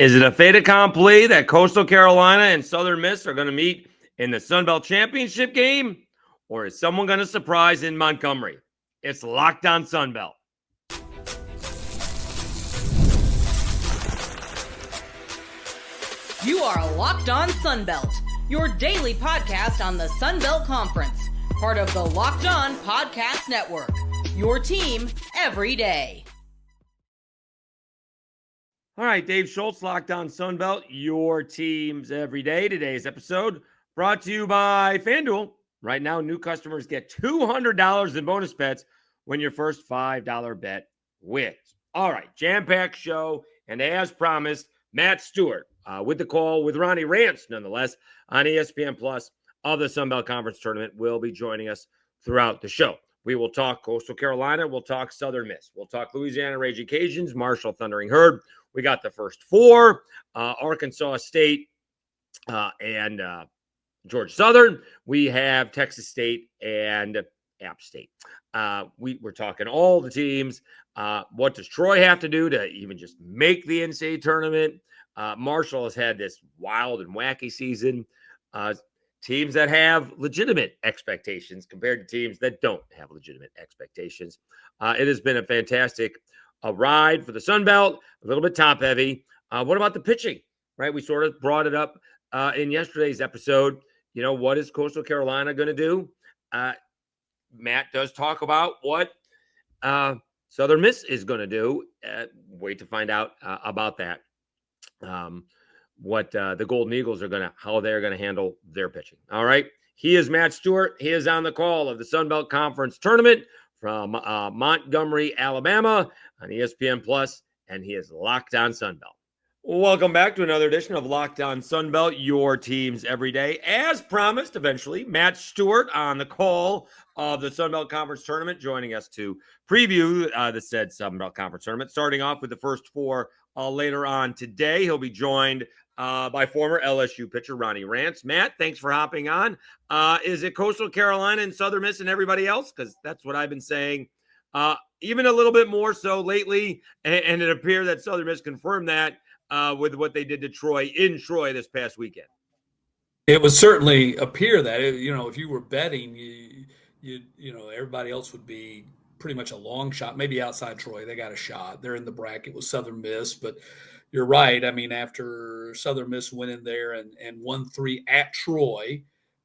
Is it a fait accompli that Coastal Carolina and Southern Miss are going to meet in the Sun Belt Championship game? Or is someone going to surprise in Montgomery? It's Locked On Sun Belt. You are Locked On Sun Belt, your daily podcast on the Sun Belt Conference, part of the Locked On Podcast Network, your team every day. All right, Dave Schultz, Locked On Sun Belt, your teams every day. Today's episode brought to you by FanDuel. Right now, new customers get $200 in bonus bets when your first $5 bet wins. All right, jam-packed show, and as promised, Matt Stewart with the call with Ronnie Rance, nonetheless, on ESPN Plus of the Sun Belt Conference Tournament, will be joining us throughout the show. We will talk Coastal Carolina. We'll talk Southern Miss. We'll talk Louisiana Raging Cajuns, Marshall Thundering Herd. We got the first four, Arkansas State and Georgia Southern. We have Texas State and App State. We're talking all the teams. What does Troy have to do to even just make the NCAA tournament? Marshall has had this wild and wacky season. Teams that have legitimate expectations compared to teams that don't have legitimate expectations. It has been a fantastic ride for the Sun Belt, a little bit top heavy. What about the pitching, right? We sort of brought it up in yesterday's episode. You know, what is Coastal Carolina going to do? Matt does talk about what Southern Miss is going to do. Wait to find out about that. What the Golden Eagles are how they're going to handle their pitching. All right. He is Matt Stewart. He is on the call of the Sun Belt Conference Tournament from Montgomery, Alabama on ESPN Plus, and he is Locked On Sun Belt. Welcome back to another edition of Locked On Sun Belt, your teams every day. As promised, eventually, Matt Stewart on the call of the Sun Belt Conference Tournament, joining us to preview the said Sun Belt Conference Tournament, starting off with the first four later on today. He'll be joined by former LSU pitcher Ronnie Rance. Matt, thanks for hopping on. Is it Coastal Carolina and Southern Miss and everybody else? Because that's what I've been saying, even a little bit more so lately, and it appeared that Southern Miss confirmed that with what they did to Troy in Troy this past weekend. It would certainly appear that, if you were betting, everybody else would be pretty much a long shot, maybe outside Troy. They got a shot. They're in the bracket with Southern Miss, but you're right. I mean, after Southern Miss went in there and won 3 at Troy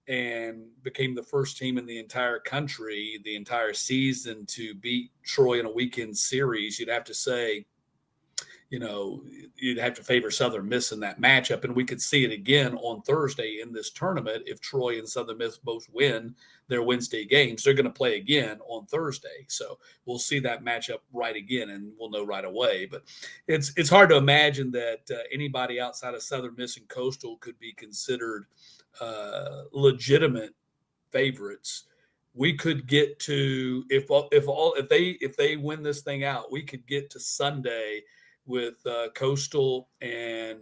and became the first team in the entire country, the entire season, to beat Troy in a weekend series, you'd have to say, you'd have to favor Southern Miss in that matchup. And we could see it again on Thursday in this tournament. If Troy and Southern Miss both win their Wednesday games, they're going to play again on Thursday. So we'll see that matchup right again, and we'll know right away. But it's hard to imagine that anybody outside of Southern Miss and Coastal could be considered legitimate favorites. We could get to, if they win this thing out, we could get to Sunday with Coastal and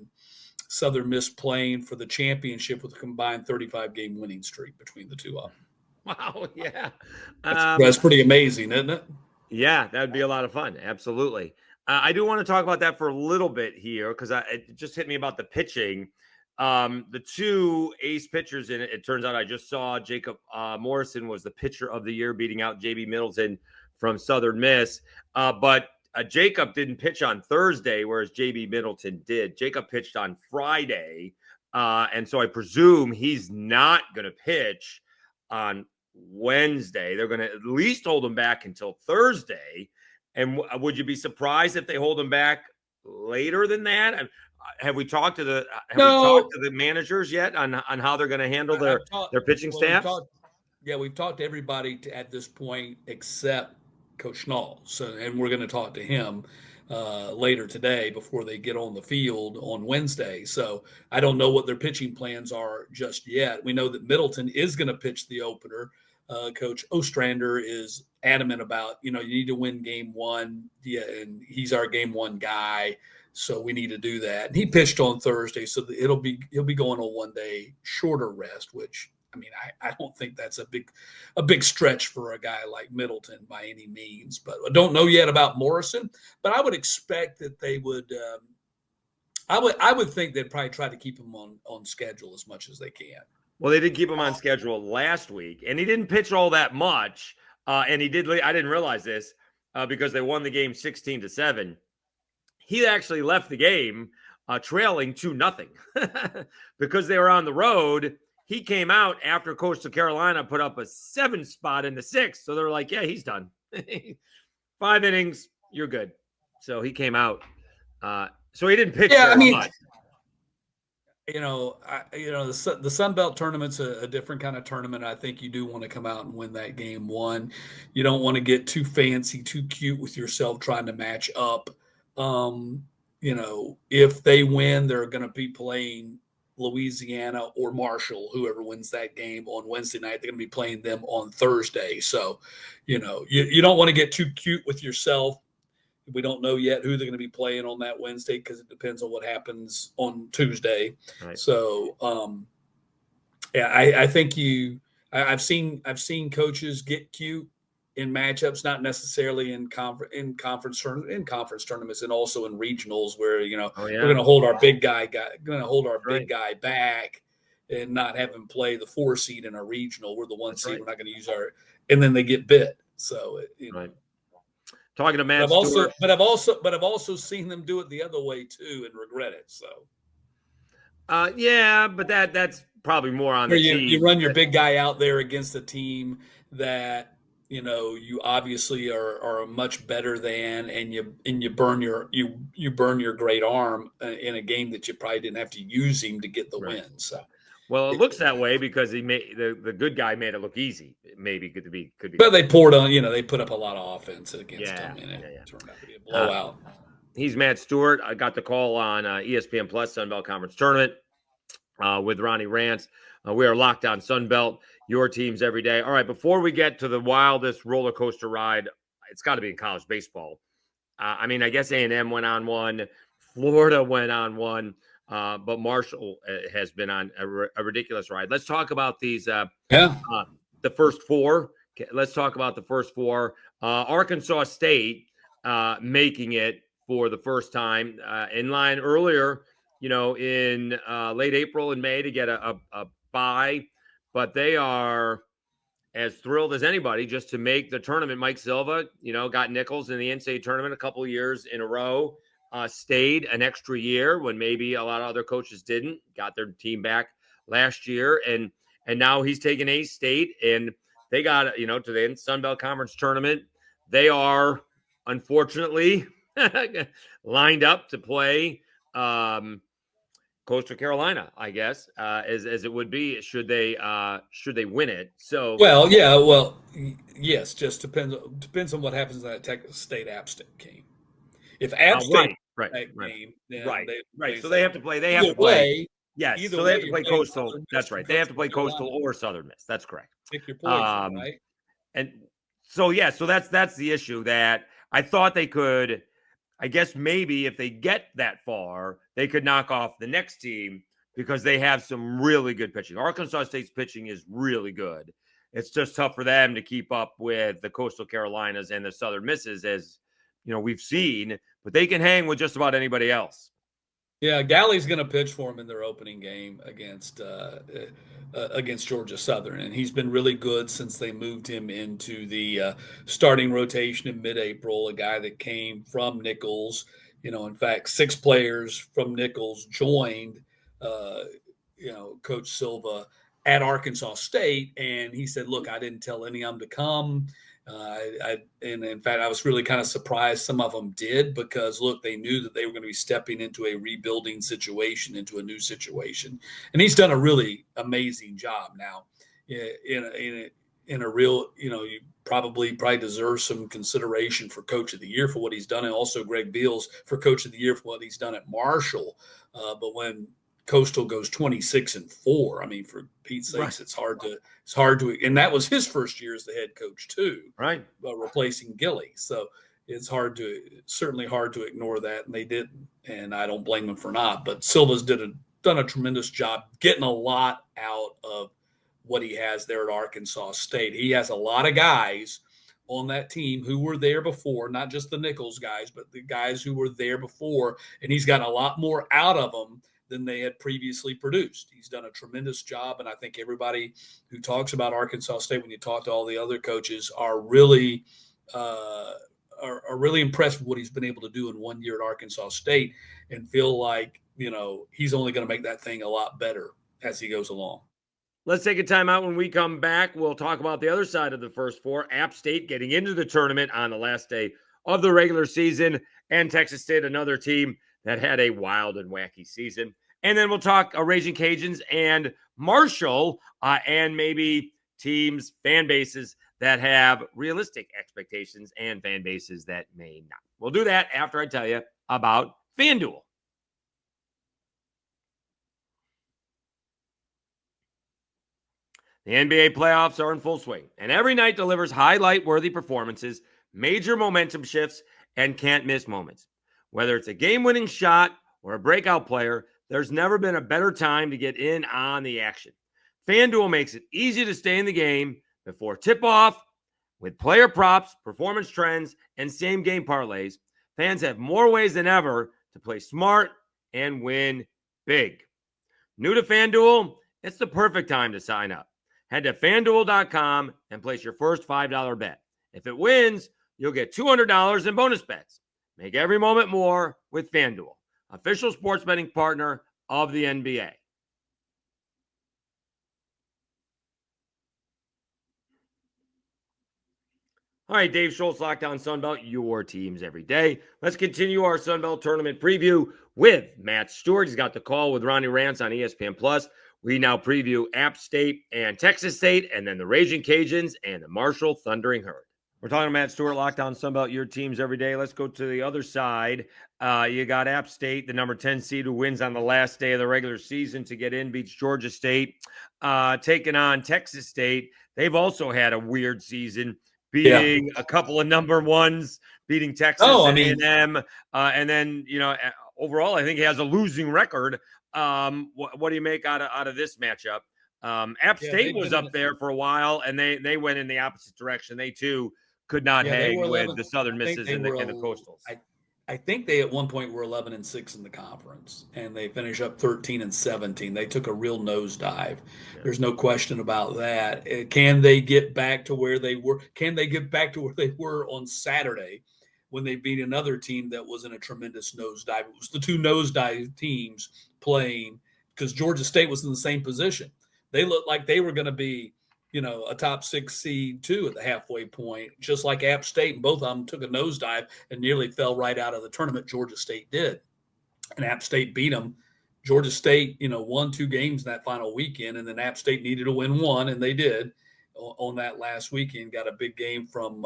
Southern Miss playing for the championship with a combined 35-game winning streak between the two of them. Wow, yeah. That's pretty amazing, isn't it? Yeah, that would be a lot of fun. Absolutely. I do want to talk about that for a little bit here because it just hit me about the pitching. The two ace pitchers in it, it turns out I just saw Jacob Morrison was the pitcher of the year, beating out J.B. Middleton from Southern Miss. But Jacob didn't pitch on Thursday, whereas J.B. Middleton did. Jacob pitched on Friday, and so I presume he's not going to pitch on Wednesday. They're going to at least hold him back until Thursday. And would you be surprised if they hold him back later than that? Have we talked to the managers yet on how they're going to handle their pitching staff? We've talked to everybody at this point except Coach Schnall. And we're going to talk to him later today before they get on the field on Wednesday. So I don't know what their pitching plans are just yet. We know that Middleton is going to pitch the opener. Coach Ostrander is adamant about, you need to win game one. Yeah, and he's our game one guy. So we need to do that. And he pitched on Thursday, so he'll be going on 1 day shorter rest, which, I mean, I don't think that's a big stretch for a guy like Middleton by any means. But I don't know yet about Morrison. But I would expect that they would I would think they'd probably try to keep him on schedule as much as they can. Well, they did keep him on schedule last week, and he didn't pitch all that much. And he did. I didn't realize this because they won the game 16-7. He actually left the game trailing 2-0 because they were on the road. He came out after Coastal Carolina put up a 7 spot in the 6th. So they were like, yeah, he's done. 5 innings, you're good. So he came out. So he didn't pitch very much. The Sun Belt tournament's a different kind of tournament. I think you do want to come out and win that game 1. You don't want to get too fancy, too cute with yourself trying to match up. If they win, they're going to be playing Louisiana or Marshall, whoever wins that game on Wednesday night. They're going to be playing them on Thursday. So, you don't want to get too cute with yourself. We don't know yet who they're going to be playing on that Wednesday because it depends on what happens on Tuesday. Right. So, I think I've seen coaches get cute in matchups, not necessarily in conference tournaments, and also in regionals where we're going to hold our big guy guy back and not have him play the 4 seed in a regional. We're the 1 seed. Right. We're not going to use and then they get bit. So right. Talking to Matt Stewart. But I've also seen them do it the other way too and regret it. So but that's probably more on the team. You run your big guy out there against a team that you obviously are much better than, and you burn your great arm in a game that you probably didn't have to use him to get the win. So, well, it looks that way because he made the good guy made it look easy. Maybe could be. But they poured on. They put up a lot of offense against him, and it turned out to be a blowout. He's Matt Stewart. I got the call on ESPN Plus Sun Belt Conference Tournament with Ronnie Rance. We are locked on Sun Belt. Your teams every day. All right, before we get to the wildest roller coaster ride, it's got to be in college baseball. I guess A&M went on one. Florida went on one. But Marshall has been on a ridiculous ride. Let's talk about these. The first 4. Let's talk about the first 4. Arkansas State making it for the first time in line earlier, in late April and May to get a bye. But they are as thrilled as anybody just to make the tournament. Mike Silva, got Nichols in the NCAA tournament a couple of years in a row, stayed an extra year when maybe a lot of other coaches didn't, got their team back last year. And now he's taking A-State, and they got, to the Sun Belt Conference tournament. They are, unfortunately, lined up to play Coastal Carolina, I guess, as it would be should they win it. So yes, just depends on what happens in that Texas State App State game. If App State game, then right. So they have to play. They have to play. Yes. So they have to play Coastal. That's right. They have to play Coastal or Southern Miss. That's correct. Pick your poison, right? And so so that's the issue that I thought they could. I guess maybe if they get that far, they could knock off the next team because they have some really good pitching. Arkansas State's pitching is really good. It's just tough for them to keep up with the Coastal Carolinas and the Southern Misses, as we've seen, but they can hang with just about anybody else. Yeah, Galley's going to pitch for him in their opening game against Georgia Southern, and he's been really good since they moved him into the starting rotation in mid-April. A guy that came from Nichols, in fact, 6 players from Nichols joined, Coach Silva at Arkansas State, and he said, "Look, I didn't tell any of them to come." And in fact, I was really kind of surprised some of them did because, look, they knew that they were going to be stepping into a rebuilding situation, into a new situation. And he's done a really amazing job now in a real, you probably deserves some consideration for Coach of the Year for what he's done. And also Greg Beals for Coach of the Year for what he's done at Marshall. But when Coastal goes 26-4. I mean, for Pete's sakes, it's hard to, and that was his first year as the head coach too, right? Replacing Gilly. So it's certainly hard to ignore that. And they didn't, and I don't blame them for not, but Silva's done a tremendous job getting a lot out of what he has there at Arkansas State. He has a lot of guys on that team who were there before, not just the Nichols guys, but the guys who were there before, and he's gotten a lot more out of them than they had previously produced. He's done a tremendous job, and I think everybody who talks about Arkansas State, when you talk to all the other coaches, are really really impressed with what he's been able to do in 1 year at Arkansas State, and feel like, he's only going to make that thing a lot better as he goes along. Let's take a time out. When we come back, we'll talk about the other side of the first four. App State getting into the tournament on the last day of the regular season, and Texas State, another team that had a wild and wacky season. And then we'll talk Raging Cajuns and Marshall, and maybe teams, fan bases that have realistic expectations and fan bases that may not. We'll do that after I tell you about FanDuel. The NBA playoffs are in full swing, and every night delivers highlight-worthy performances, major momentum shifts, and can't-miss moments. Whether it's a game-winning shot or a breakout player, there's never been a better time to get in on the action. FanDuel makes it easy to stay in the game before tip-off. With player props, performance trends, and same-game parlays, fans have more ways than ever to play smart and win big. New to FanDuel? It's the perfect time to sign up. Head to FanDuel.com and place your first $5 bet. If it wins, you'll get $200 in bonus bets. Make every moment more with FanDuel, official sports betting partner of the NBA. All right, Dave Schultz, Lockdown Sunbelt, your teams every day. Let's continue our Sunbelt tournament preview with Matt Stewart. He's got the call with Ronnie Rance on ESPN+. We now preview App State and Texas State, and then the Raging Cajuns and the Marshall Thundering Herd. We're talking to Matt Stewart, Lockdown Sunbelt, your teams every day. Let's go to the other side. You got App State, the number 10 seed, who wins on the last day of the regular season to get in, beats Georgia State, taking on Texas State. They've also had a weird season, beating a couple of number ones, beating Texas and A&M, and then overall, I think he has a losing record. What do you make out of this matchup? App State was up there for a while, and they went in the opposite direction. They too could not hang with the Southern Misses and the Coastals. I think they at one point were 11-6 in the conference, and they finished up 13-17. They took a real nosedive. Yeah. There's no question about that. Can they get back to where they were? Can they get back to where they were on Saturday when they beat another team that was in a tremendous nosedive? It was the two nosedive teams playing, because Georgia State was in the same position. They looked like they were going to be, a top 6 seed too at the halfway point, just like App State. And both of them took a nosedive and nearly fell right out of the tournament. Georgia State did. And App State beat them. Georgia State, won 2 games in that final weekend, and then App State needed to win 1, and they did on that last weekend. Got a big game from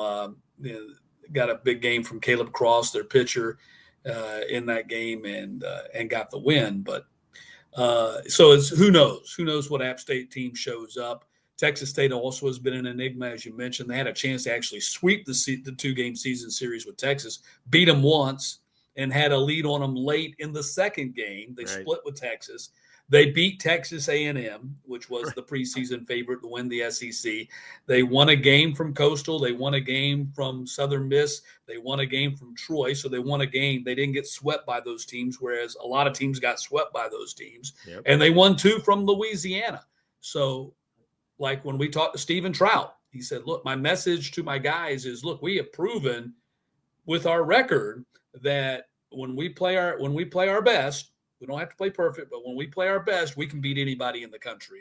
Caleb Cross, their pitcher, in that game, and got the win. But so it's who knows what App State team shows up. Texas State also has been an enigma, as you mentioned. They had a chance to actually sweep the 2-game season series with Texas, beat them once, and had a lead on them late in the second game. They split with Texas. They beat Texas A&M, which was the preseason favorite to win the SEC. They won a game from Coastal. They won a game from Southern Miss. They won a game from Troy. So they won a game. They didn't get swept by those teams, whereas a lot of teams got swept by those teams. Yep. And they won 2 from Louisiana. So, like when we talked to Stephen Trout, he said, look, my message to my guys is, look, we have proven with our record that when we play our best, we don't have to play perfect, but when we play our best, we can beat anybody in the country.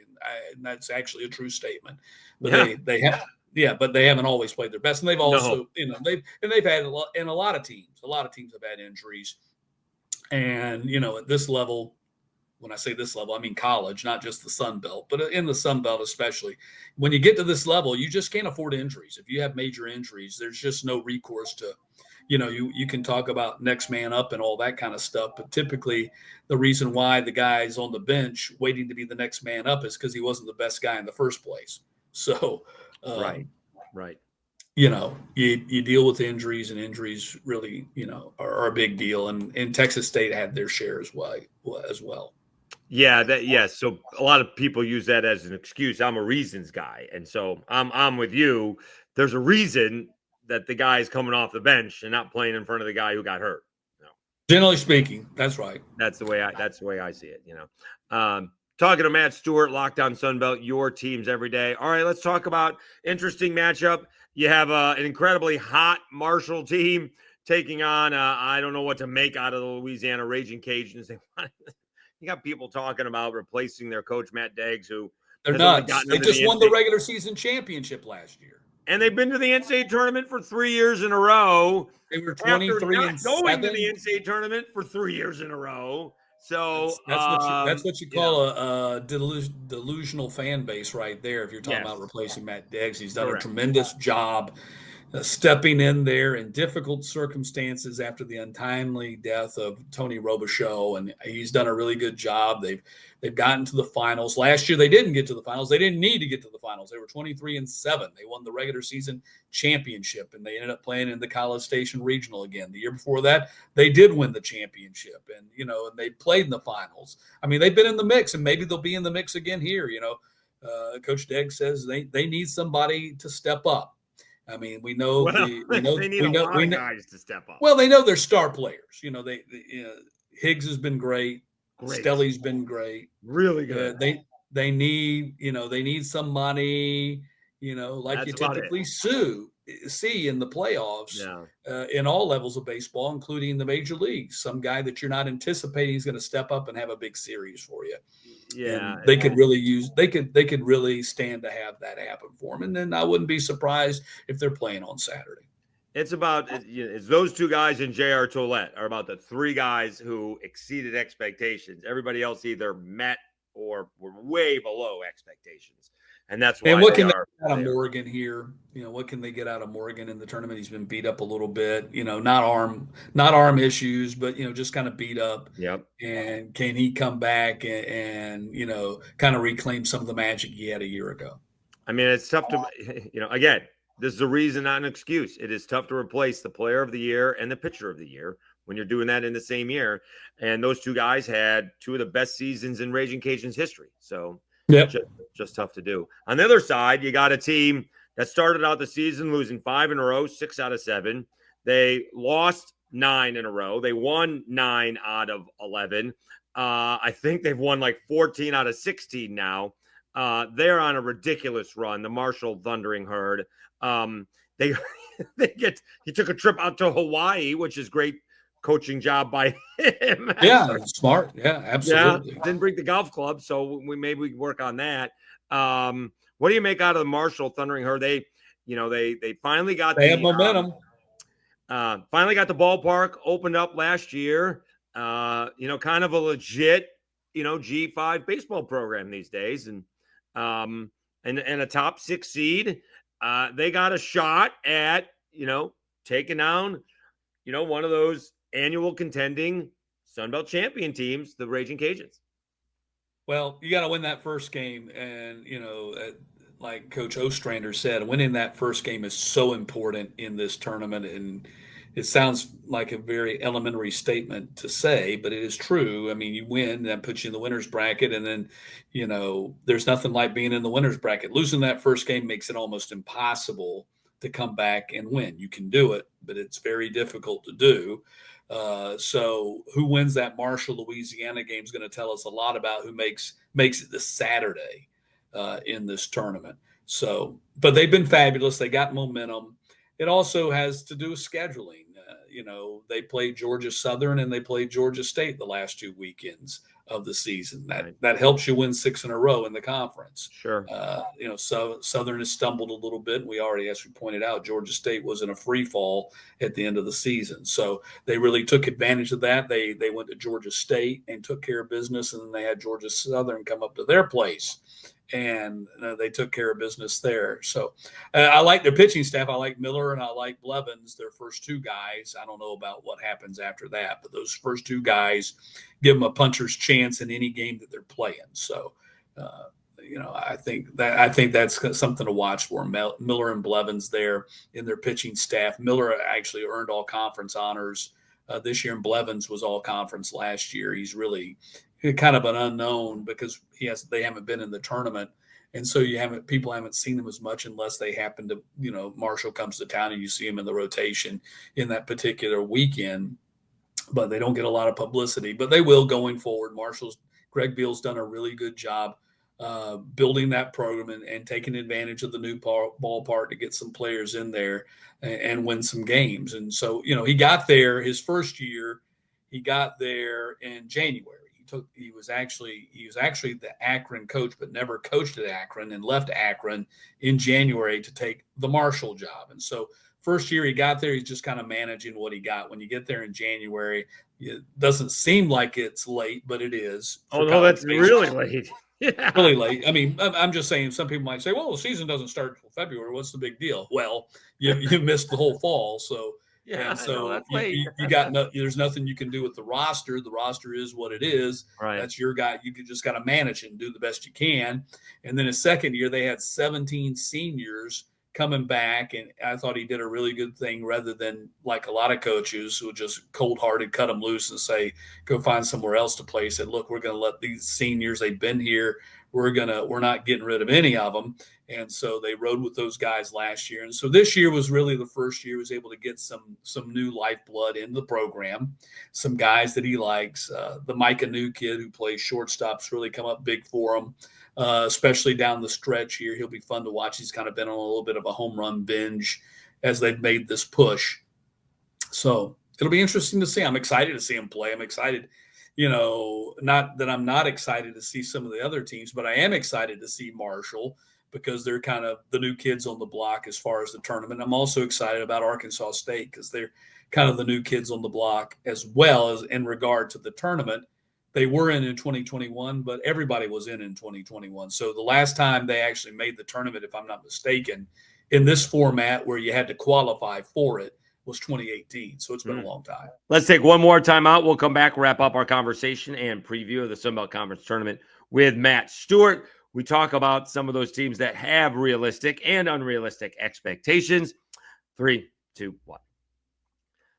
And that's actually a true statement. But they haven't always played their best. And they've also, they've had a lot of teams have had injuries. And, at this level, when I say this level, I mean college, not just the Sun Belt, but in the Sun Belt especially. When you get to this level, you just can't afford injuries. If you have major injuries, there's just no recourse to, you can talk about next man up and all that kind of stuff. But typically the reason why the guy's on the bench waiting to be the next man up is because he wasn't the best guy in the first place. So, right. You deal with injuries, and injuries really, are a big deal. And Texas State had their share as well. Yeah, so a lot of people use that as an excuse. I'm a reasons guy, and so I'm with you. There's a reason that the guy is coming off the bench and not playing in front of the guy who got hurt. No. Generally speaking, that's right. That's the way I see it. Talking to Matt Stewart, Lockdown Sunbelt, your teams every day. All right, let's talk about interesting matchup. You have an incredibly hot Marshall team taking on, I don't know what to make out of the Louisiana Raging Cajuns. You got people talking about replacing their coach, Matt Deggs, who they're nuts. They just won the regular season championship last year. And they've been to the NCAA tournament for 3 years in a row. They were 23 and 7. Going to the NCAA tournament for 3 years in a row. So that's what you call a delusional fan base right there. If you're talking about replacing Matt Deggs, he's done a tremendous job stepping in there in difficult circumstances after the untimely death of Tony Robichaux, and he's done a really good job. They've gotten to the finals. Last year they didn't get to the finals. They didn't need to get to the finals. They were 23 and 7. They won the regular season championship, and they ended up playing in the College Station Regional again. The year before that, they did win the championship, and and they played in the finals. I mean, they've been in the mix, and maybe they'll be in the mix again here. Coach Deggs says they need somebody to step up. I mean, we know they need a lot of guys to step up. Well, they know they're star players. Higgs has been great. Stelly's been great. Really good. They need somebody, like That's you typically see in the playoffs in all levels of baseball, including the major leagues. Some guy that you're not anticipating is going to step up and have a big series for you. Yeah, and they could really stand to have that happen for them. And then I wouldn't be surprised if they're playing on Saturday. It's those two guys and J.R. Tollett are about the three guys who exceeded expectations. Everybody else either met or were way below expectations. And that's why. And what can they get out of Morgan here? What can they get out of Morgan in the tournament? He's been beat up a little bit. Not arm issues, but just kind of beat up. Yep. And can he come back and kind of reclaim some of the magic he had a year ago? I mean, it's tough to again. This is a reason, not an excuse. It is tough to replace the player of the year and the pitcher of the year when you're doing that in the same year. And those two guys had two of the best seasons in Raging Cajuns history. So. Yep. Just tough to do. On the other side, you got a team that started out the season losing 5 in a row, 6 out of 7. They lost 9 in a row. They won 9 out of 11. I think they've won like 14 out of 16 now. They're on a ridiculous run. The Marshall Thundering Herd. He took a trip out to Hawaii, which is great. Coaching job by him. Yeah, smart. Yeah, absolutely. Yeah, didn't bring the golf club, so maybe we can work on that. What do you make out of the Marshall Thundering Herd? They finally got have momentum. Finally got the ballpark opened up last year. Kind of a legit, G5 baseball program these days, and a top 6 seed. They got a shot at taking down one of those annual contending Sunbelt champion teams, the Raging Cajuns. Well, you got to win that first game. And, like Coach Ostrander said, winning that first game is so important in this tournament. And it sounds like a very elementary statement to say, but it is true. I mean, you win, that puts you in the winner's bracket. And then, there's nothing like being in the winner's bracket. Losing that first game makes it almost impossible to come back and win. You can do it, but it's very difficult to do. So who wins that Marshall, Louisiana game is going to tell us a lot about who makes it this Saturday in this tournament. So, but they've been fabulous. They got momentum. It also has to do with scheduling. They played Georgia Southern and they played Georgia State the last 2 weekends of the season. That helps you win 6 in a row in the conference. Sure. So Southern has stumbled a little bit. We already, as we pointed out, Georgia State was in a free fall at the end of the season. So they really took advantage of that. They went to Georgia State and took care of business, and then they had Georgia Southern come up to their place, and they took care of business there. So I like their pitching staff. I like Miller and I like Blevins, their first 2 guys. I don't know about what happens after that, but those first 2 guys give them a puncher's chance in any game that they're playing. So, I think that's something to watch for. Miller and Blevins there in their pitching staff. Miller actually earned all conference honors this year, and Blevins was all conference last year. He's really kind of an unknown because they haven't been in the tournament, And so people haven't seen them as much unless they happen to, Marshall comes to town and you see them in the rotation in that particular weekend. But they don't get a lot of publicity, but they will going forward. Greg Beals done a really good job building that program and taking advantage of the new ballpark to get some players in there and win some games. And so, he got there his first year. He got there in January. He was actually the Akron coach, but never coached at Akron, and left Akron in January to take the Marshall job. And so first year he got there, he's just kind of managing what he got. When you get there in January, it doesn't seem like it's late, but it is. Oh, no, that's really late. Yeah. Really late. I mean, I'm just saying, some people might say, well, the season doesn't start until February. What's the big deal? Well, you missed the whole fall. So, yeah, and so that's late. you got there's nothing you can do with the roster. The roster is what it is. Right. That's your guy. You just got to manage it and do the best you can. And then his second year, they had 17 seniors coming back, and I thought he did a really good thing, rather than like a lot of coaches who just cold-hearted cut them loose and say, go find somewhere else to play. He said, look, we're going to let these seniors, they've been here, we're not getting rid of any of them. And so they rode with those guys last year. And so this year was really the first year he was able to get some new lifeblood in the program, some guys that he likes. The Micah New kid who plays shortstop's really come up big for him. Especially down the stretch here. He'll be fun to watch. He's kind of been on a little bit of a home run binge as they've made this push. So it'll be interesting to see. I'm excited to see him play. I'm excited, not that I'm not excited to see some of the other teams, but I am excited to see Marshall, because they're kind of the new kids on the block as far as the tournament. I'm also excited about Arkansas State, because they're kind of the new kids on the block as well as in regard to the tournament. They were in 2021, but everybody was in 2021. So the last time they actually made the tournament, if I'm not mistaken, in this format where you had to qualify for it, was 2018. So it's been a long time. Let's take one more time out. We'll come back, wrap up our conversation and preview of the Sun Belt Conference tournament with Matt Stewart. We talk about some of those teams that have realistic and unrealistic expectations. 3, 2, 1.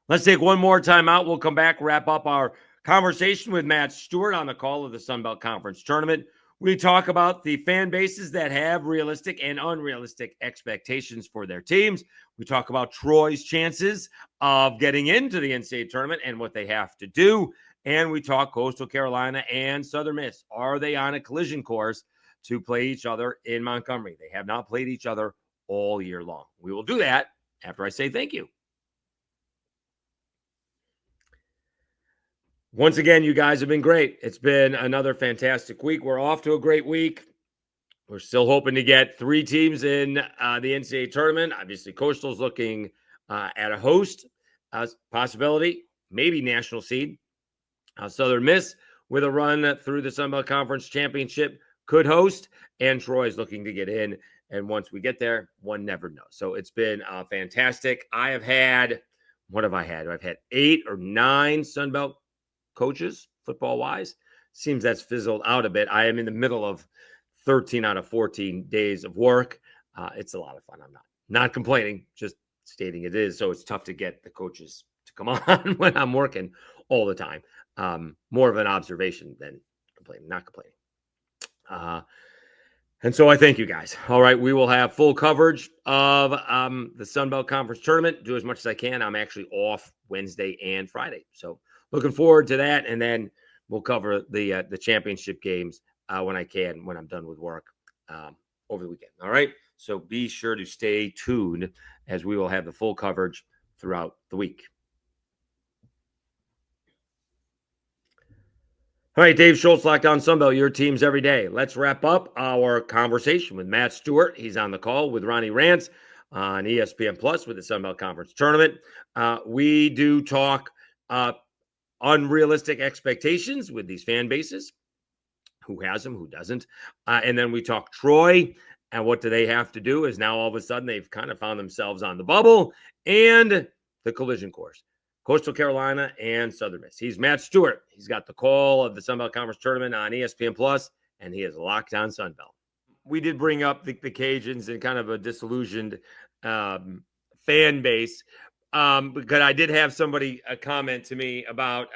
Let's take one more time out. We'll come back, wrap up our conversation with Matt Stewart on the call of the Sun Belt Conference tournament. We talk about the fan bases that have realistic and unrealistic expectations for their teams. We talk about Troy's chances of getting into the NCAA tournament and what they have to do. And we talk Coastal Carolina and Southern Miss. Are they on a collision course to play each other in Montgomery? They have not played each other all year long. We will do that after I say thank you. Once again, you guys have been great. It's been another fantastic week. We're off to a great week. We're still hoping to get 3 teams in the NCAA tournament. Obviously, Coastal's looking at a host possibility, maybe national seed. Southern Miss, with a run through the Sun Belt Conference Championship, could host, and Troy's looking to get in. And once we get there, one never knows. So it's been fantastic. I have had, what have I had? I've had 8 or 9 Sun Belt coaches, football-wise. Seems that's fizzled out a bit. I am in the middle of 13 out of 14 days of work. It's a lot of fun. I'm not complaining, just stating it is. So it's tough to get the coaches to come on when I'm working all the time. More of an observation than complaining, not complaining. And so I thank you guys. All right, we will have full coverage of the Sun Belt Conference tournament. Do as much as I can. I'm actually off Wednesday and Friday. So looking forward to that, and then we'll cover the championship games when I can, when I'm done with work over the weekend. All right, so be sure to stay tuned, as we will have the full coverage throughout the week. All right, Dave Schultz, Lockdown Sunbelt, your teams every day. Let's wrap up our conversation with Matt Stewart. He's on the call with Ronnie Rance on ESPN Plus with the Sun Belt Conference tournament. We do talk unrealistic expectations with these fan bases. Who has them, who doesn't? And then we talk Troy, and what do they have to do, is now all of a sudden they've kind of found themselves on the bubble and the collision course. Coastal Carolina and Southern Miss. He's Matt Stewart. He's got the call of the Sun Belt Conference tournament on ESPN Plus, and he is locked on Sun Belt. We did bring up the Cajuns and kind of a disillusioned fan base. Because I did have somebody comment to me about,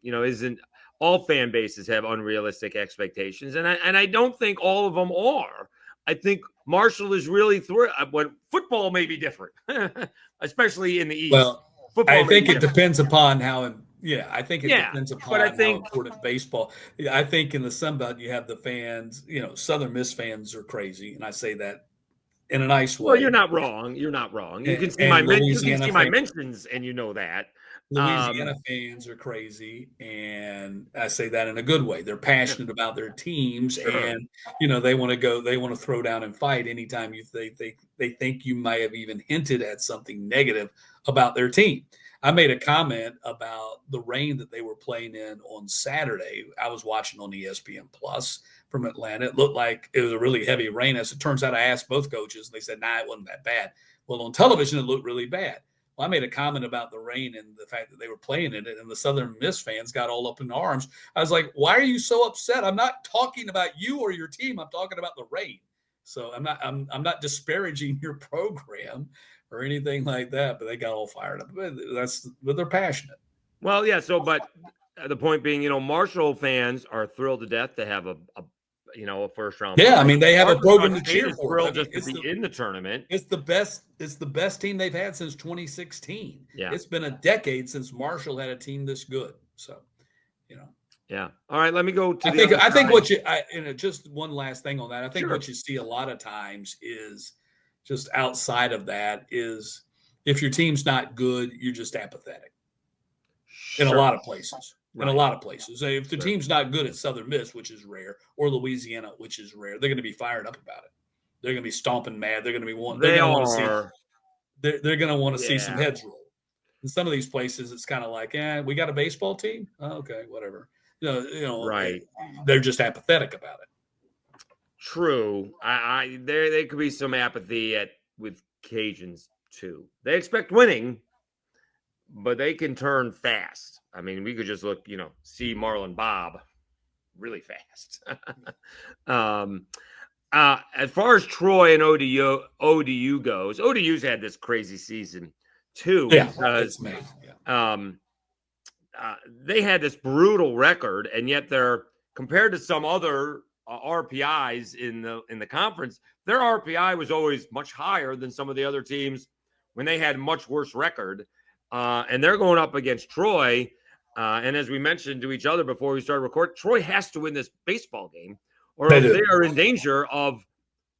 isn't all fan bases have unrealistic expectations? And I don't think all of them are. I think Marshall is really through. When football may be different, especially in the East. Well, football I think it different. depends upon how. Yeah, I think it depends but upon I think how important baseball. I think in the Sun Belt you have the fans. Southern Miss fans are crazy, and I say that in a nice way. well, you're not wrong. You're not wrong. You can see And you can see my mentions, and you know that. Louisiana fans are crazy, and I say that in a good way. They're passionate about their teams, and they want to go. They want to throw down and fight anytime they think you might have even hinted at something negative about their team. I made a comment about the rain that they were playing in on Saturday. I was watching on ESPN Plus from Atlanta. It looked like it was a really heavy rain. As it turns out, I asked both coaches, and they said, "Nah, it wasn't that bad." Well, on television, it looked really bad. Well, I made a comment about the rain and the fact that they were playing in it, and the Southern Miss fans got all up in arms. I was like, "Why are you so upset? I'm not talking about you or your team. I'm talking about the rain." So I'm not disparaging your program or anything like that, but they got all fired up. But they're passionate. Well, yeah. So, but the point being, Marshall fans are thrilled to death to have a first round. Yeah, I mean, they have a program to cheer for. Thrilled just to be in the tournament. It's the best team they've had since 2016. Yeah, it's been a decade since Marshall had a team this good. So, Yeah. All right. Let me go to. I think what just one last thing on that. I think what you see a lot of times is just outside of that is if your team's not good, you're just apathetic. In a lot of places. In a lot of places. If the team's not good at Southern Miss, which is rare, or Louisiana, which is rare, they're going to be fired up about it. They're going to be stomping mad. They're going to be wanting. They're going to want to see some heads roll. In some of these places, it's kind of like, we got a baseball team. Oh, okay, whatever. Right. They're just apathetic about it. True. There could be some apathy with Cajuns too. They expect winning, but they can turn fast. I mean, we could just look, see Marlon Bob really fast. As far as Troy and ODU goes, ODU's had this crazy season too. Yeah, because they had this brutal record, and yet they're compared to some other RPIs in the conference. Their RPI was always much higher than some of the other teams when they had much worse record. And they're going up against Troy. And as we mentioned to each other before we started recording, Troy has to win this baseball game, or else they are in danger of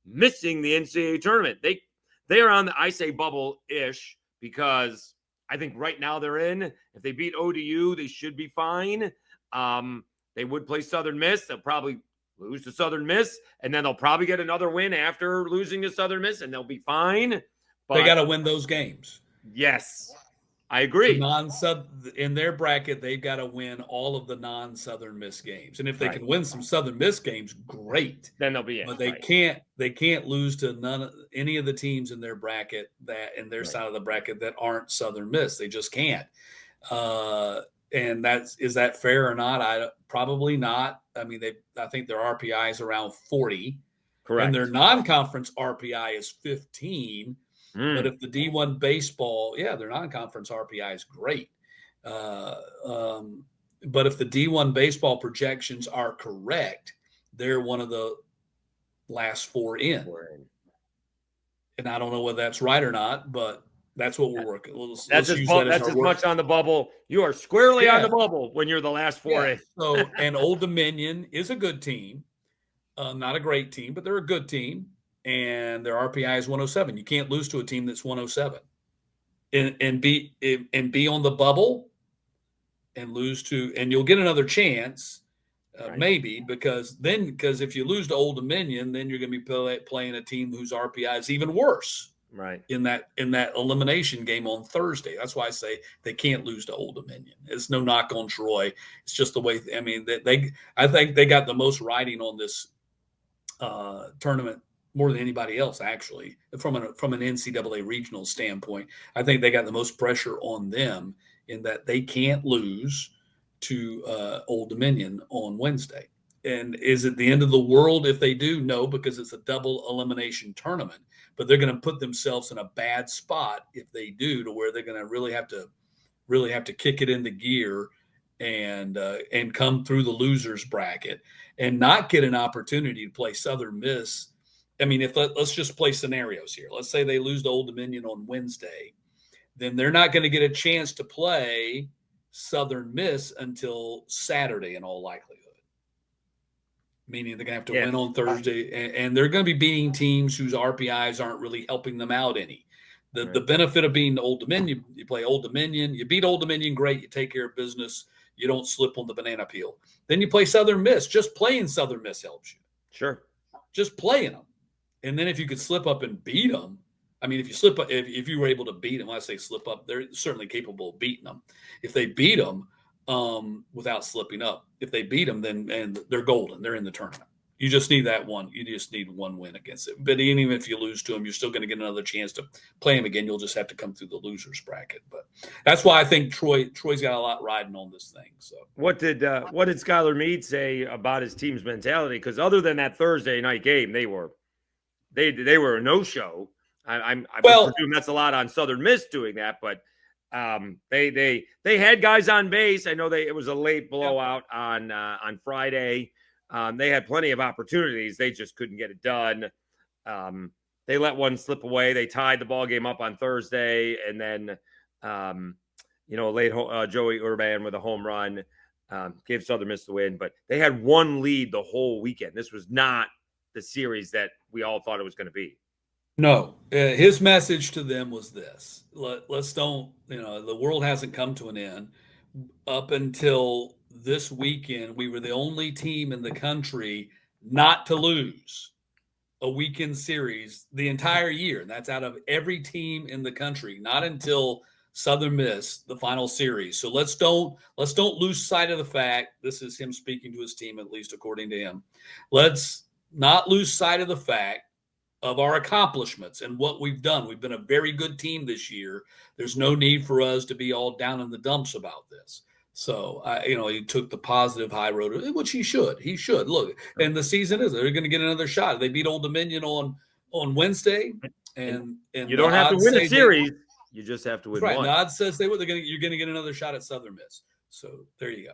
missing the NCAA tournament. They are on the, I say, bubble-ish, because I think right now they're in. If they beat ODU, they should be fine. They would play Southern Miss. They'll probably lose to Southern Miss, and then they'll probably get another win after losing to Southern Miss, and they'll be fine. But they got to win those games. Yes, I agree. In their bracket, they've got to win all of the non-Southern Miss games, and if they can win some Southern Miss games, great. Then they'll be in. But they can't. They can't lose to any of the teams in their bracket in their side of the bracket that aren't Southern Miss. They just can't. And is that fair or not? Probably not. I mean, I think their RPI is around 40. Correct. And their non-conference RPI is 15. But if the D1 baseball, their non-conference RPI is great. But if the D1 baseball projections are correct, they're one of the last four in. And I don't know whether that's right or not, but that's what we're working. That's as much on the bubble. You are squarely on the bubble when you're the last four in. So, and Old Dominion is a good team. Not a great team, but they're a good team. And their RPI is 107. You can't lose to a team that's 107, and be on the bubble and lose to, and you'll get another chance, maybe because if you lose to Old Dominion, then you're going to be playing a team whose RPI is even worse, right? In that elimination game on Thursday. That's why I say they can't lose to Old Dominion. It's no knock on Troy. It's just the way. I mean, I think they got the most riding on this tournament. More than anybody else, actually, from an NCAA regional standpoint. I think they got the most pressure on them in that they can't lose to Old Dominion on Wednesday. And is it the end of the world if they do? No, because it's a double elimination tournament. But they're going to put themselves in a bad spot if they do, to where they're going to really have to kick it into gear and come through the losers bracket and not get an opportunity to play Southern Miss I mean, let's just play scenarios here. Let's say they lose to Old Dominion on Wednesday, then they're not going to get a chance to play Southern Miss until Saturday in all likelihood. Meaning they're going to have to win on Thursday, and they're going to be beating teams whose RPIs aren't really helping them out any. The benefit of being Old Dominion, you play Old Dominion, you beat Old Dominion, great, you take care of business, you don't slip on the banana peel. Then you play Southern Miss. Just playing Southern Miss helps you. Sure. Just playing them. And then if you could slip up and beat them, I mean, if you slip up, if you were able to beat them, when I say slip up, they're certainly capable of beating them. If they beat them without slipping up, if they beat them, then and they're golden. They're in the tournament. You just need that one. You just need one win against it. But even if you lose to them, you're still going to get another chance to play them again. You'll just have to come through the losers bracket. But that's why I think Troy's got a lot riding on this thing. So what did Skylar Meade say about his team's mentality? Because other than that Thursday night game, they were a no-show. I presume that's a lot on Southern Miss doing that, but they had guys on base. I know it was a late blowout on Friday. They had plenty of opportunities. They just couldn't get it done. They let one slip away. They tied the ball game up on Thursday, and then late Joey Urban with a home run gave Southern Miss the win. But they had one lead the whole weekend. This was not the series that we all thought it was going to be. No, his message to them was this: let's don't, the world hasn't come to an end. Up until this weekend, we were the only team in the country not to lose a weekend series the entire year. And that's out of every team in the country, not until Southern Miss, the final series. So let's don't lose sight of the fact, this is him speaking to his team, at least according to him. Let's not lose sight of the fact of our accomplishments and what we've done. We've been a very good team this year. There's no need for us to be all down in the dumps about this. So, he took the positive high road, which he should. He should. Look, and the season is, they're going to get another shot. They beat Old Dominion on Wednesday. And you don't have to win a series. You just have to win one. The odds says you're going to get another shot at Southern Miss. So there you go.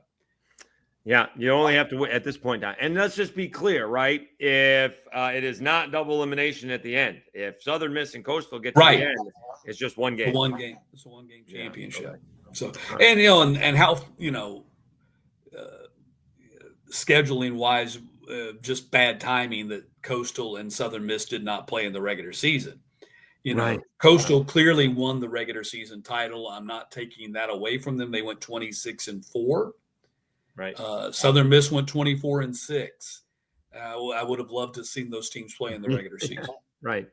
Yeah, you only have to win at this point in time. And let's just be clear, right? If it is not double elimination at the end, if Southern Miss and Coastal get to the end, it's just one game. One game. It's a one-game championship. Okay. So, and how, scheduling-wise, just bad timing that Coastal and Southern Miss did not play in the regular season. Coastal clearly won the regular season title. I'm not taking that away from them. They went 26-4. Right. Southern Miss went 24-6. I would have loved to have seen those teams play in the regular season. Right.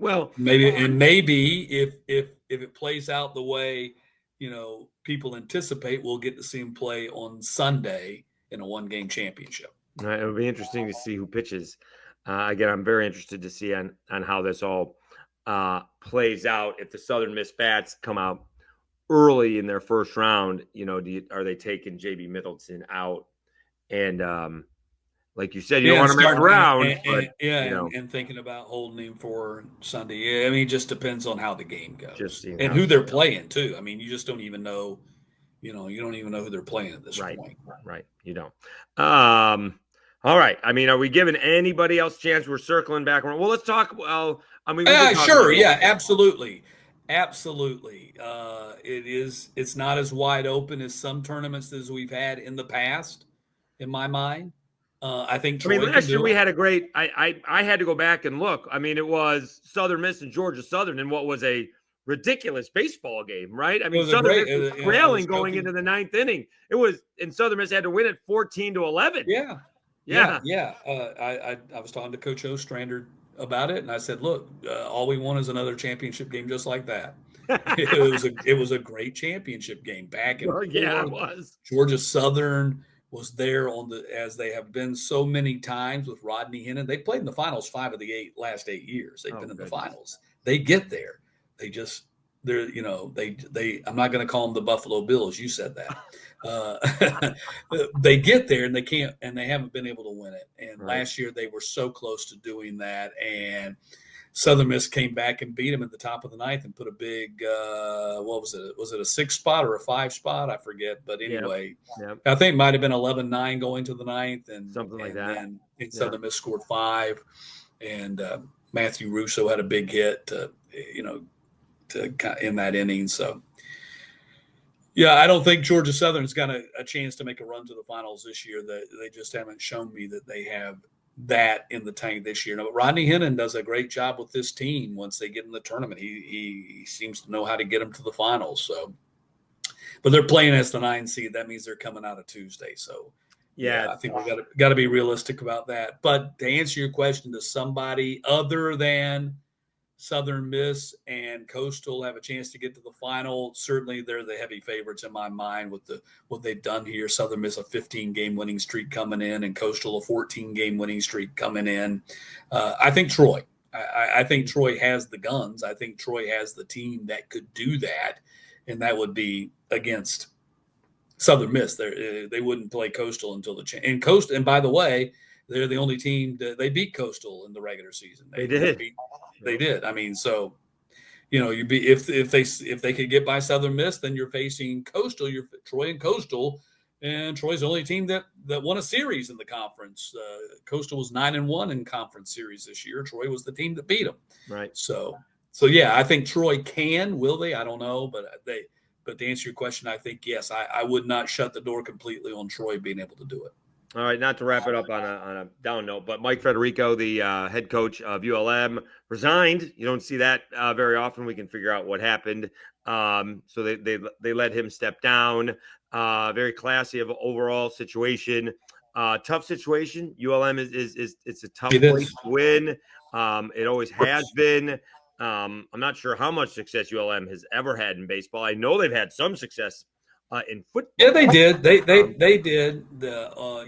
Well, maybe if it plays out the way people anticipate, we'll get to see them play on Sunday in a one-game championship. Right. It'll be interesting to see who pitches. Again, I'm very interested to see on how this all plays out. If the Southern Miss bats come out early in their first round, are they taking JB Middleton out? And like you said, you don't want to mess around. And thinking about holding him for Sunday. Yeah, I mean, it just depends on how the game goes and who they're playing too. I mean, you just don't even know. You don't even know who they're playing at this point. Right. You don't. All right. I mean, are we giving anybody else a chance? We're circling back around. Well, let's talk. Sure. Yeah, absolutely. Absolutely. It's not as wide open as some tournaments as we've had in the past, in my mind. I think last year we had a great I had to go back and look. I mean, it was Southern Miss and Georgia Southern in what was a ridiculous baseball game, right? I mean, Southern Miss was trailing going into the ninth inning. It was, and Southern Miss had to win it 14-11. Yeah. I was talking to Coach Ostrander about it, and I said, look, all we want is another championship game just like that. It was a great championship game back in it was. Georgia Southern was there as they have been so many times with Rodney Hennon. They played in the finals 5 of the last 8 years. They've been in the finals. They get there. They I'm not going to call them the Buffalo Bills. You said that. They get there and they can't, and they haven't been able to win it. And last year they were so close to doing that. And Southern Miss came back and beat them at the top of the ninth and put a big, what was it? Was it a 6 spot or a 5 spot? I forget. But anyway, I think it might have been 11-9 going to the ninth, and something like that. And Southern Miss scored 5, and Matthew Russo had a big hit to in that inning. So, yeah, I don't think Georgia Southern's got a chance to make a run to the finals this year. They just haven't shown me that they have that in the tank this year. But Rodney Hennon does a great job with this team once they get in the tournament. He seems to know how to get them to the finals. So, but they're playing as the 9 seed. That means they're coming out of Tuesday. So, yeah, I think we got to be realistic about that. But to answer your question, does somebody other than Southern Miss and Coastal have a chance to get to the final? Certainly, they're the heavy favorites in my mind with what they've done here. Southern Miss a 15-game winning streak coming in, and Coastal a 14-game winning streak coming in. I think Troy. I think Troy has the guns. I think Troy has the team that could do that, and that would be against Southern Miss. They wouldn't play Coastal until and by the way, they're the only team that they beat Coastal in the regular season. They did. They did. I mean, so if they could get by Southern Miss, then you're facing Coastal. You're Troy and Coastal, and Troy's the only team that won a series in the conference. Coastal was 9-1 in conference series this year. Troy was the team that beat them. Right. So yeah, I think Troy can. Will they? I don't know, but to answer your question, I think yes. I would not shut the door completely on Troy being able to do it. All right, not to wrap it up on a down note, but Mike Federico, the head coach of ULM, resigned. You don't see that very often. We can figure out what happened. So they let him step down. Very classy of overall situation. Tough situation. ULM is it's a tough place to win. It always has been. I'm not sure how much success ULM has ever had in baseball. I know they've had some success in football. Yeah, they did. They did. They did. I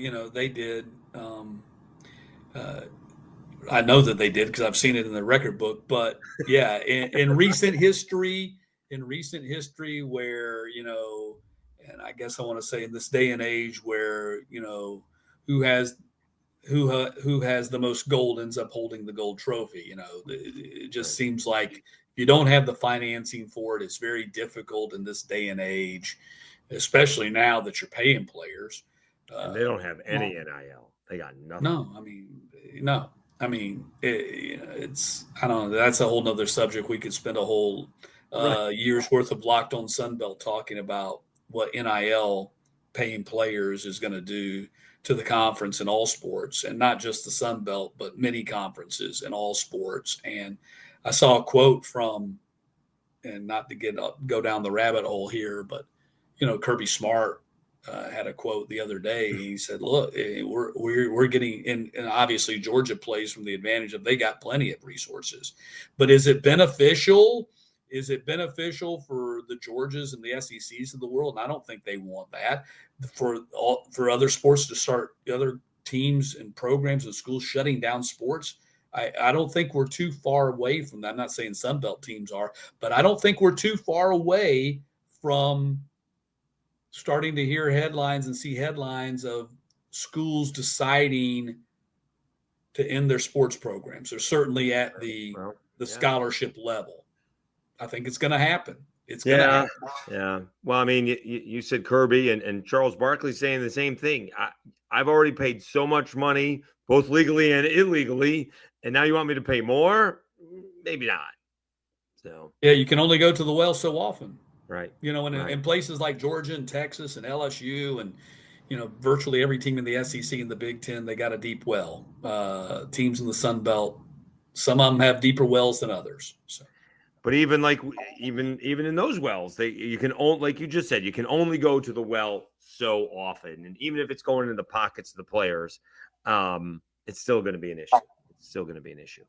know that they did because I've seen it in the record book. But yeah, in recent history, where and I guess I want to say in this day and age where who has the most gold ends up holding the gold trophy. It just seems like if you don't have the financing for it, it's very difficult in this day and age. Especially now that you're paying players. And they don't have any NIL. They got nothing. No. I mean, it's I don't know. That's a whole nother subject. We could spend a whole year's worth of Locked On Sunbelt talking about what NIL paying players is going to do to the conference in all sports, and not just the Sunbelt, but many conferences in all sports. And I saw a quote from, and not to go down the rabbit hole here, but Kirby Smart had a quote the other day. He said, "Look, we're getting in, and obviously Georgia plays from the advantage of they got plenty of resources, but is it beneficial? Is it beneficial for the Georgias and the SECs of the world? And I don't think they want that for other sports to start, other teams and programs and schools shutting down sports. I don't think we're too far away from that. I'm not saying Sunbelt teams are, but I don't think we're too far away from starting to hear headlines and see headlines of schools deciding to end their sports programs. They're certainly at the scholarship level. I think it's going to happen. It's going to happen. Yeah. Well, I mean, you said Kirby and Charles Barkley saying the same thing. I've already paid so much money, both legally and illegally, and now you want me to pay more? Maybe not. So yeah, you can only go to the well so often. Right. In places like Georgia and Texas and LSU and, virtually every team in the SEC and the Big Ten, they got a deep well. Teams in the Sun Belt, some of them have deeper wells than others. So. But even in those wells, you can only, like you just said, you can only go to the well so often. And even if it's going in the pockets of the players, it's still going to be an issue.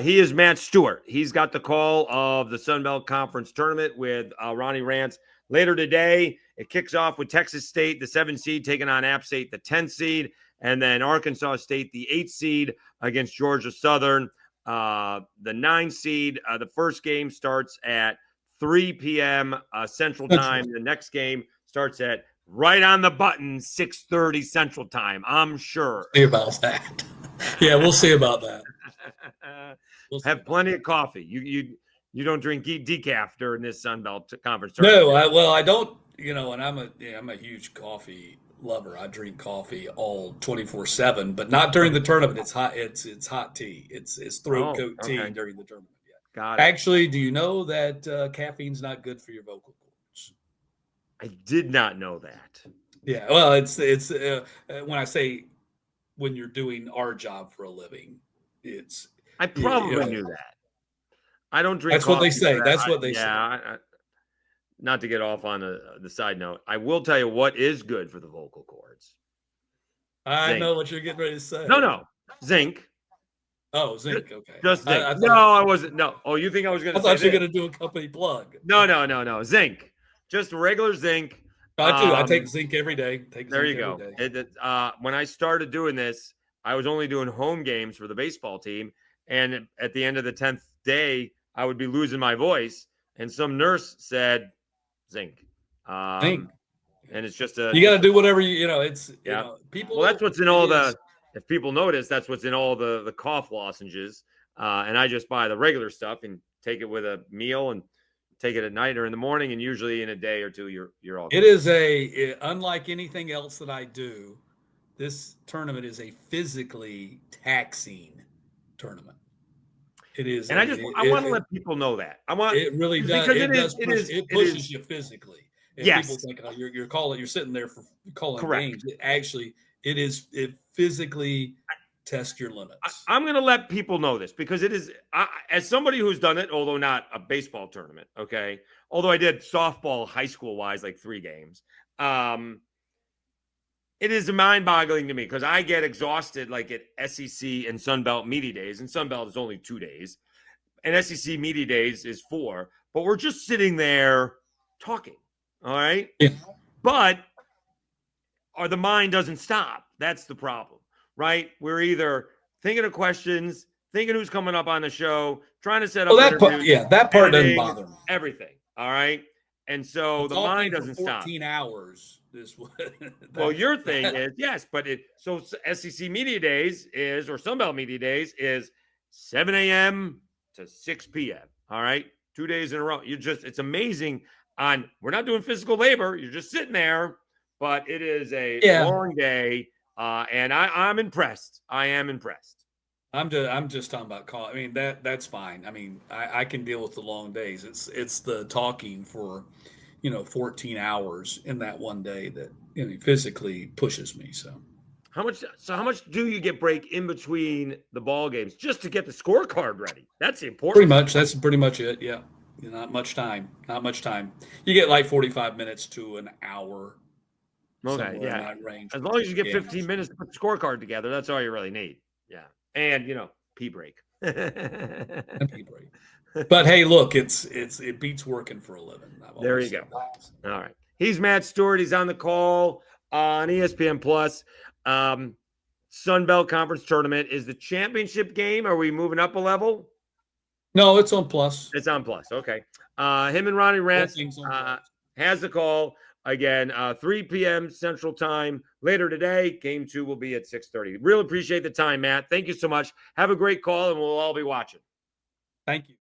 He is Matt Stewart. He's got the call of the Sunbelt Conference Tournament with Ronnie Rance later today. It kicks off with Texas State, the 7th seed, taking on App State, the 10th seed, and then Arkansas State, the 8th seed, against Georgia Southern, the 9th seed. The first game starts at 3 p.m. Central Time. The next game starts at right on the button, 6:30 Central Time, I'm sure. See about that. Yeah, we'll see about that. We'll see have about plenty that. of coffee. You don't drink decaf during this Sun Belt conference. No, I don't. And I'm a huge coffee lover. I drink coffee all 24/7, but not during the tournament. It's hot. It's hot tea. It's throat coat tea okay. during the tournament. Yeah. Got it. Actually, do you know that caffeine's not good for your vocal cords? I did not know that. Yeah. Well, it's when I say when you're doing our job for a living, it's I probably know, knew that. I don't drink that's what they coffee, say. but That's what they say. Not to get off on the side note, I will tell you what is good for the vocal cords. I Zinc. know what you're getting ready to say. No, zinc. Oh, zinc. Okay. Just zinc. I I wasn't. No. Oh, you think I was going to? I thought you were going to do a company plug. No. Zinc. Just regular zinc. I do. I take zinc every day. There you go. When I started doing this, I was only doing home games for the baseball team, and at the end of the 10th day, I would be losing my voice, and some nurse said, "Zinc." Zinc. And it's just you got to do whatever it's people. Well, that's what's in all the. If people notice, that's what's in all the cough lozenges, and I just buy the regular stuff and take it with a meal and take it at night or in the morning, and usually in a day or two, you're all good. It is unlike anything else that I do. This tournament is a physically taxing tournament. It is, and I want to let people know that. It really does. Because it pushes you physically. And yes. People think, oh, you're sitting there for calling Correct. games. It physically tests your limits. I'm going to let people know this because it is, as somebody who's done it, although not a baseball tournament, okay? Although I did softball high school-wise, like 3 games. It is mind-boggling to me because I get exhausted like at SEC and Sun Belt Media Days, and Sun Belt is only 2 days, and SEC Media Days is 4, but we're just sitting there talking, all right? Yeah. But the mind doesn't stop. That's the problem, right? We're either thinking of questions, thinking who's coming up on the show, trying to set up that part doesn't bother me. Everything, all right? And so the mind doesn't 14 stop. 14 hours. Well, your thing is, yes, but so SEC Media Days or Sun Belt Media Days is 7 a.m. to 6 p.m., all right? 2 days in a row. It's amazing. We're not doing physical labor. You're just sitting there, but it is a long day, and I'm impressed. I am impressed. I'm just talking about call. I mean, that's fine. I mean, I can deal with the long days. It's the talking for 14 hours in that one day that physically pushes me. So how much do you get break in between the ball games just to get the scorecard ready? That's important. Pretty much. That's pretty much it. Yeah. Not much time. You get like 45 minutes to an hour. Okay. Yeah. In that range. As long as you get 15 minutes to put the scorecard together, that's all you really need. Yeah. And pee break. Pee break. But hey, look, it beats working for a living. There you go. All right. He's Matt Stewart. He's on the call on ESPN Plus. Sun Belt Conference Tournament is the championship game. Are we moving up a level? No, it's on Plus. It's on Plus. Okay. Him and Ronnie Rance has the call again. 3 p.m. Central Time later today. Game 2 will be at 6:30. Really appreciate the time, Matt. Thank you so much. Have a great call, and we'll all be watching. Thank you.